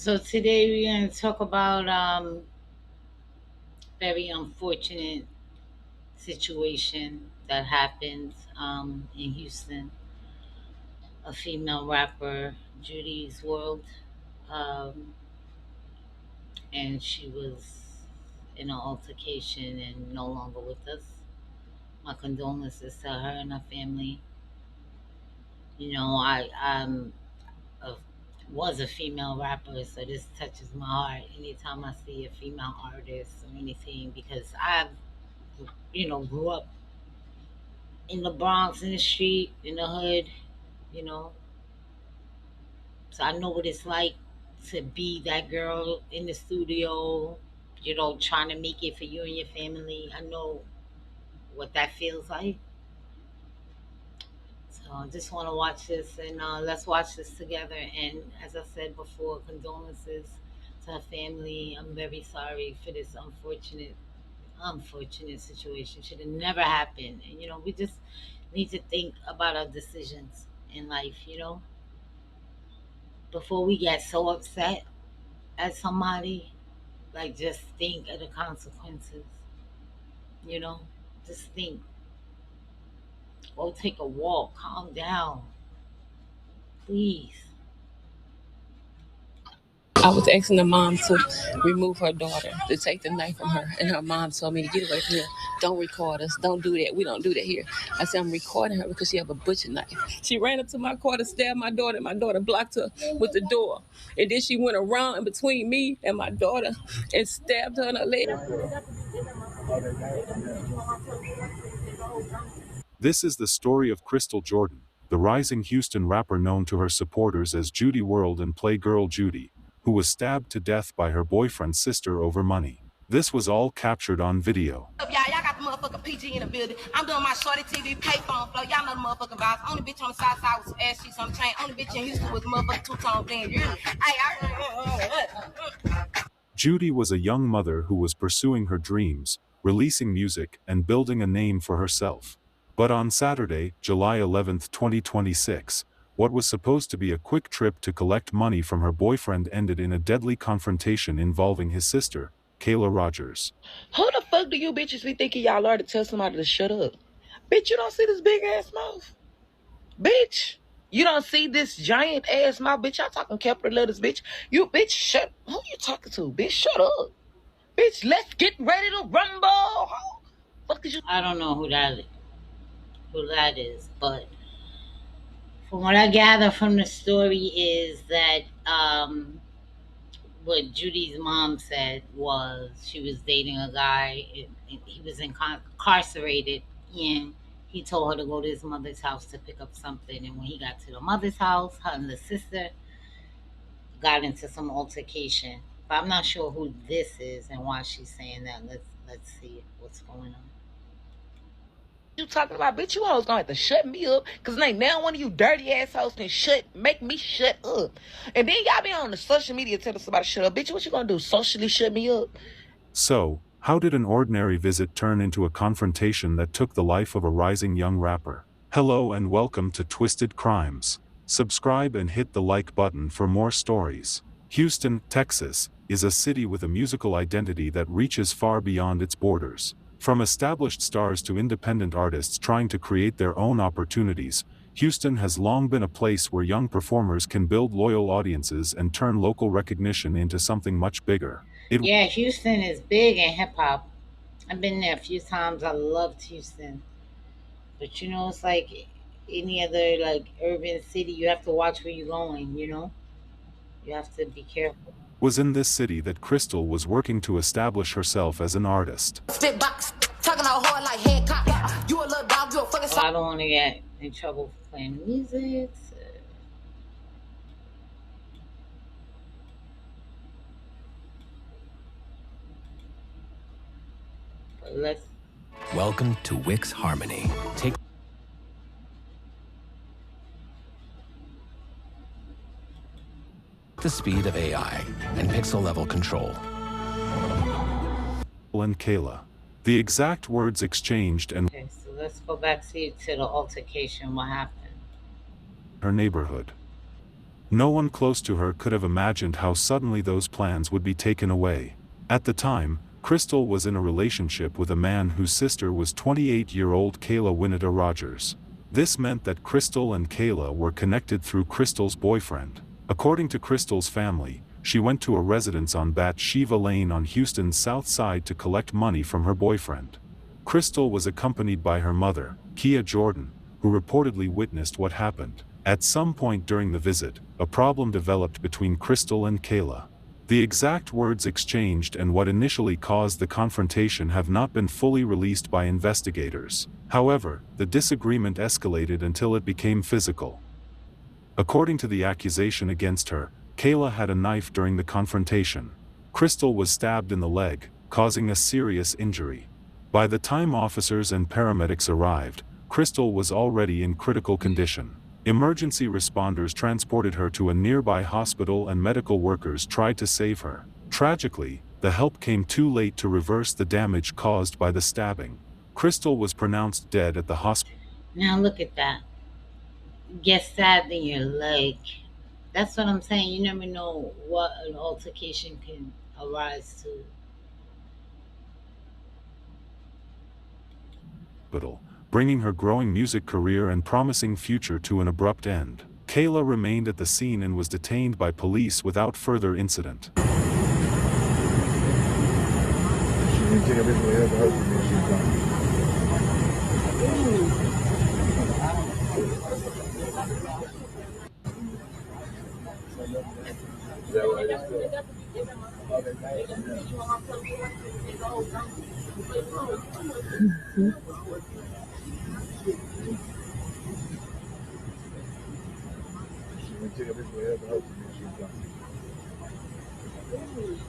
So today we're going to talk about very unfortunate situation that happened in Houston. A female rapper, Judy's World, um, and she was in an altercation and no longer with us. My condolences to her and her family. I was a female rapper, so this touches my heart anytime I see a female artist or anything because grew up in the Bronx, in the street, in the hood, you know. So I know what it's like to be that girl in the studio, trying to make it for you and your family. I know what that feels like. So I just want to watch this and let's watch this together. And as I said before, condolences to her family. I'm very sorry for this unfortunate situation. Should have never happened. And we just need to think about our decisions in life, before we get so upset at somebody. Like, just think of the consequences, you know? Just think. Go take a walk, calm down, please. I was asking the mom to remove her daughter, to take the knife from her. And her mom told me to get away from here. Don't record us. Don't do that. We don't do that here. I said, I'm recording her because she have a butcher knife. She ran up to my car to stab my daughter. And my daughter blocked her with the door. And then she went around in between me and my daughter and stabbed her in her leg. This is the story of Crystal Jordan, the rising Houston rapper known to her supporters as Judy World and Playgirl Judy, who was stabbed to death by her boyfriend's sister over money. This was all captured on video. Y'all got the motherfucking PG in the building. I'm doing my shorty TV payphone flow. Y'all know the motherfucking vibes. Only bitch on the south side was ass cheeks on the chain. Only bitch in Houston was motherfucking two-tone thing. Judy was a young mother who was pursuing her dreams, releasing music, and building a name for herself. But on Saturday, July 11, 2026, what was supposed to be a quick trip to collect money from her boyfriend ended in a deadly confrontation involving his sister, Kayla Rogers. Who the fuck do you bitches be thinking y'all are to tell somebody to shut up? Bitch, you don't see this big ass mouth? Bitch, you don't see this giant ass mouth? Bitch, y'all talking capital letters, bitch. You bitch, shut. Who you talking to? Bitch, shut up. Bitch, let's get ready to rumble. Fuck is you? I don't know who that is, but from what I gather from the story is that what Judy's mom said was she was dating a guy and he was incarcerated, and he told her to go to his mother's house to pick up something. And when he got to the mother's house, her and the sister got into some altercation. But I'm not sure who this is and why she's saying that. Let's see what's going on. You talking about? Bitch, you hoes gonna have to shut me up, cause ain't now one of you dirty assholes can make me shut up. And then y'all be on the social media telling somebody to shut up. Bitch, what you gonna do? Socially shut me up? So, how did an ordinary visit turn into a confrontation that took the life of a rising young rapper? Hello and welcome to Twisted Crimes. Subscribe and hit the like button for more stories. Houston, Texas, is a city with a musical identity that reaches far beyond its borders. From established stars to independent artists trying to create their own opportunities, Houston has long been a place where young performers can build loyal audiences and turn local recognition into something much bigger. Yeah, Houston is big in hip hop. I've been there a few times. I loved Houston. But it's like any other like urban city, you have to watch where you're going, You have to be careful. Was in this city that Crystal was working to establish herself as an artist. I don't want to get in trouble for playing music. So. But let's. Welcome to Wix Harmony. Take the speed of AI and pixel level control. And Kayla. The exact words exchanged and Okay, so let's go back to the altercation. What happened? her neighborhood. No one close to her could have imagined how suddenly those plans would be taken away. At the time, Crystal was in a relationship with a man whose sister was 28-year-old Kayla Winita Rogers. This meant that Crystal and Kayla were connected through Crystal's boyfriend. According to Crystal's family, she went to a residence on Bathsheba Lane on Houston's South Side to collect money from her boyfriend. Crystal was accompanied by her mother, Kia Jordan, who reportedly witnessed what happened. At some point during the visit, a problem developed between Crystal and Kayla. The exact words exchanged and what initially caused the confrontation have not been fully released by investigators. However, the disagreement escalated until it became physical. According to the accusation against her, Kayla had a knife during the confrontation. Crystal was stabbed in the leg, causing a serious injury. By the time officers and paramedics arrived, Crystal was already in critical condition. Emergency responders transported her to a nearby hospital and medical workers tried to save her. Tragically, the help came too late to reverse the damage caused by the stabbing. Crystal was pronounced dead at the hospital. Now look at that. Get stabbed in your leg. That's what I'm saying. You never know what an altercation can arise to. Bringing her growing music career and promising future to an abrupt end. Kayla remained at the scene and was detained by police without further incident.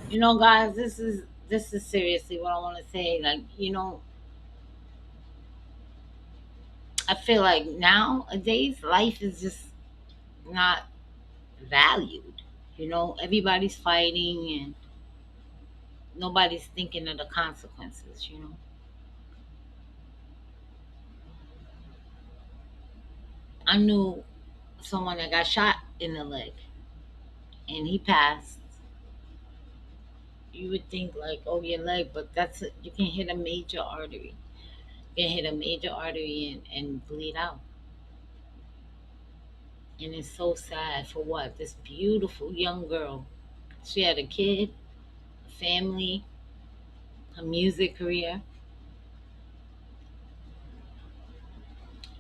You know, guys, this is seriously what I want to say. Like, I feel like nowadays life is just not valued. Everybody's fighting and nobody's thinking of the consequences. I knew someone that got shot in the leg and he passed. You would think like, oh, your leg, but you can hit a major artery. You can hit a major artery and bleed out. And it's so sad for what? This beautiful young girl. She had a kid, a family, a music career.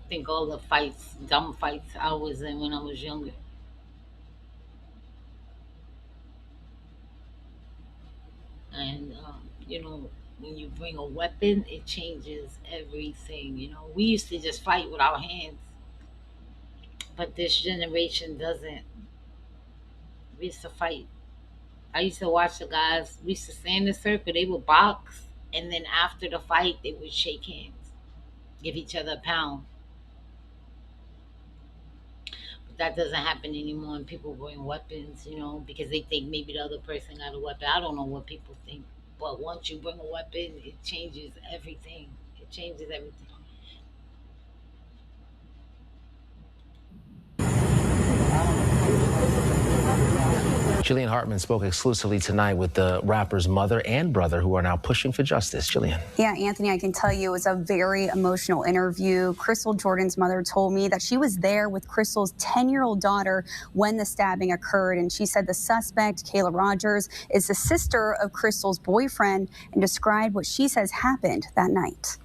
I think all the fights, dumb fights I was in when I was younger. And, when you bring a weapon, it changes everything. We used to just fight with our hands. But this generation doesn't. We used to fight. I used to watch the guys. We used to stand in a circle. They would box. And then after the fight, they would shake hands. Give each other a pound. But that doesn't happen anymore. And people bring weapons, because they think maybe the other person got a weapon. I don't know what people think. But once you bring a weapon, it changes everything. It changes everything. Jillian Hartman spoke exclusively tonight with the rapper's mother and brother who are now pushing for justice. Jillian. Yeah, Anthony, I can tell you it was a very emotional interview. Crystal Jordan's mother told me that she was there with Crystal's 10-year-old daughter when the stabbing occurred. And she said the suspect, Kayla Rogers, is the sister of Crystal's boyfriend and described what she says happened that night.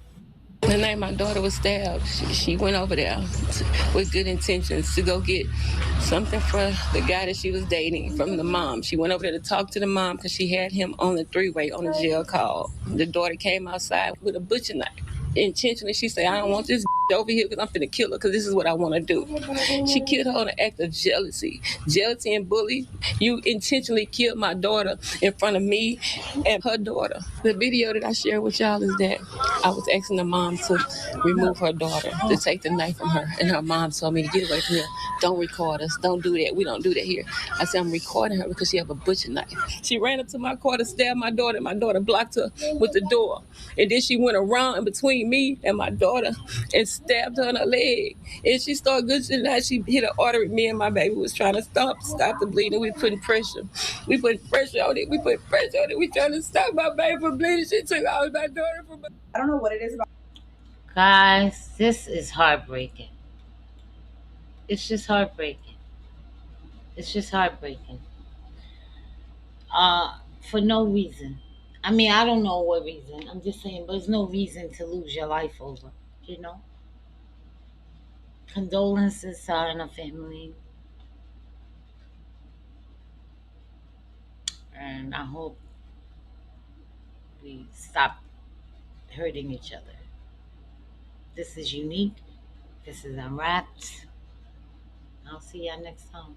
The night my daughter was stabbed, she went over there with good intentions to go get something for the guy that she was dating from the mom. She went over there to talk to the mom because she had him on the three-way on a jail call. The daughter came outside with a butcher knife. Intentionally, she said, I don't want this over here because I'm finna kill her because this is what I want to do. She killed her on an act of jealousy. Jealousy and bully. You intentionally killed my daughter in front of me and her daughter. The video that I shared with y'all is that I was asking the mom to remove her daughter, to take the knife from her. And her mom told me to get away from here. Don't record us. Don't do that. We don't do that here. I said, I'm recording her because she have a butcher knife. She ran up to my car to stab my daughter. My daughter blocked her with the door. And then she went around in between between me and my daughter and stabbed her in her leg. And she started gushing out. She hit an artery. Me and my baby was trying to stop the bleeding. We putting pressure. We put pressure on it. We trying to stop my baby from bleeding. She took out my daughter from. I don't know what it is about. Guys, this is heartbreaking. It's just heartbreaking. It's just heartbreaking. For no reason. I mean, I don't know what reason. I'm just saying, but there's no reason to lose your life over, you know? Condolences to her and her family. And I hope we stop hurting each other. This is unique. This is Unwrapped. I'll see y'all next time.